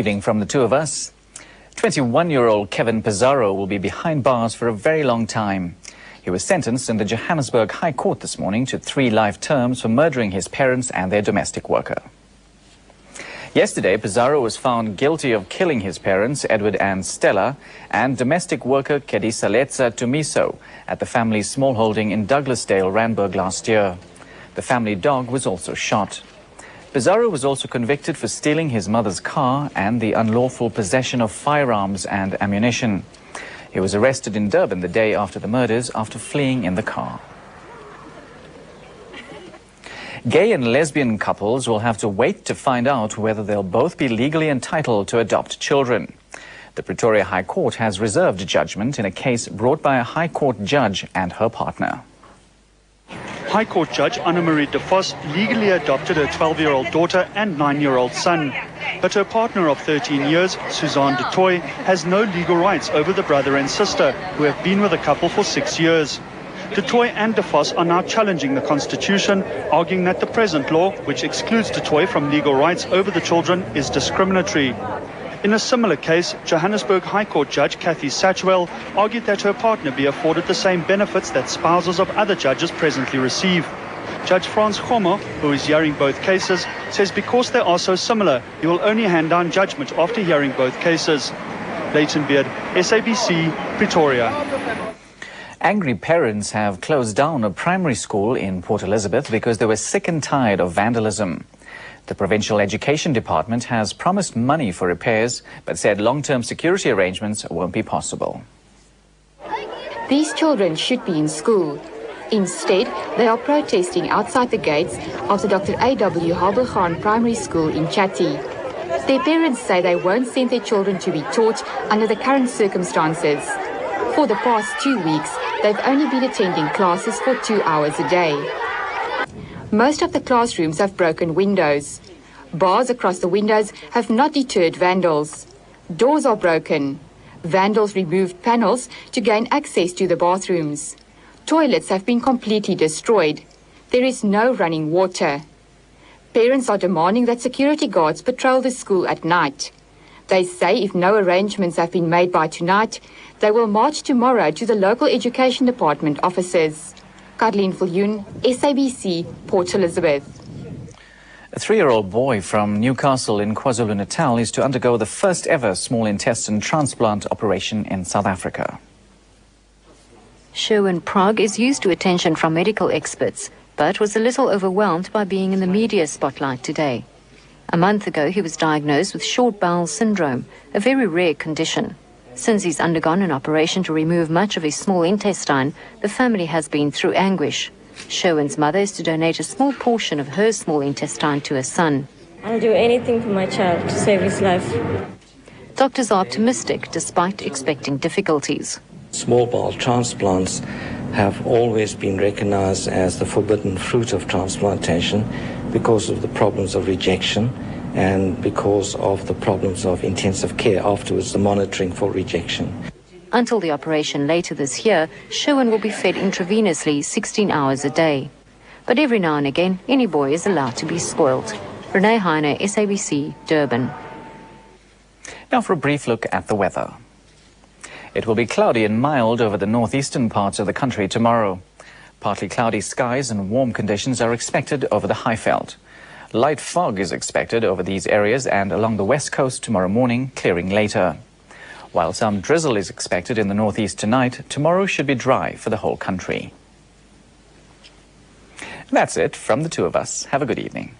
evening from the two of us. 21-year-old Kevin Pizarro will be behind bars for a very long time. He was sentenced in the Johannesburg High Court this morning to 3 life terms for murdering his parents and their domestic worker. Yesterday, Pizarro was found guilty of killing his parents, Edward and Stella, and domestic worker Kedisaletsa Tumiso at the family's smallholding in Douglasdale, Randburg last year. The family dog was also shot. Pizarro was also convicted for stealing his mother's car and the unlawful possession of firearms and ammunition. He was arrested in Durban the day after the murders after fleeing in the car. Gay and lesbian couples will have to wait to find out whether they'll both be legally entitled to adopt children. The Pretoria High Court has reserved judgment in a case brought by a High Court judge and her partner. High Court Judge Anna-Marie de Vos legally adopted her 12-year-old daughter and 9-year-old son. But her partner of 13 years, Suzanne du Toit, has no legal rights over the brother and sister, who have been with the couple for 6 years. Du Toit and de Vos are now challenging the Constitution, arguing that the present law, which excludes du Toit from legal rights over the children, is discriminatory. In a similar case, Johannesburg High Court Judge Kathy Satchwell argued that her partner be afforded the same benefits that spouses of other judges presently receive. Judge Frans Gomo, who is hearing both cases, says because they are so similar, he will only hand down judgment after hearing both cases. Leighton Beard, SABC, Pretoria. Angry parents have closed down a primary school in Port Elizabeth because they were sick and tired of vandalism. The Provincial Education Department has promised money for repairs, but said long-term security arrangements won't be possible. These children should be in school. Instead, they are protesting outside the gates of the Dr. A.W. Halbergaan Primary School in Chatty. Their parents say they won't send their children to be taught under the current circumstances. For the past 2 weeks, they've only been attending classes for 2 hours a day. Most of the classrooms have broken windows. Bars across the windows have not deterred vandals. Doors are broken. Vandals removed panels to gain access to the bathrooms. Toilets have been completely destroyed. There is no running water. Parents are demanding that security guards patrol the school at night. They say if no arrangements have been made by tonight, they will march tomorrow to the local education department offices. Kathleen Viljoen, SABC, Port Elizabeth. A 3-year-old boy from Newcastle in KwaZulu-Natal is to undergo the first ever small intestine transplant operation in South Africa. Sherwin Prague is used to attention from medical experts, but was a little overwhelmed by being in the media spotlight today. A month ago, he was diagnosed with short bowel syndrome, a very rare condition. Since he's undergone an operation to remove much of his small intestine, the family has been through anguish. Sherwin's mother is to donate a small portion of her small intestine to her son. I'll do anything for my child to save his life. Doctors are optimistic despite expecting difficulties. Small bowel transplants have always been recognized as the forbidden fruit of transplantation because of the problems of rejection and because of the problems of intensive care afterwards, the monitoring for rejection. Until the operation later this year, Sherwin will be fed intravenously 16 hours a day. But every now and again, any boy is allowed to be spoiled. Renee Heine, SABC, Durban. Now for a brief look at the weather. It will be cloudy and mild over the northeastern parts of the country tomorrow. Partly cloudy skies and warm conditions are expected over the Highveld. Light fog is expected over these areas and along the west coast tomorrow morning, clearing later. While some drizzle is expected in the northeast tonight, tomorrow should be dry for the whole country. That's it from the two of us. Have a good evening.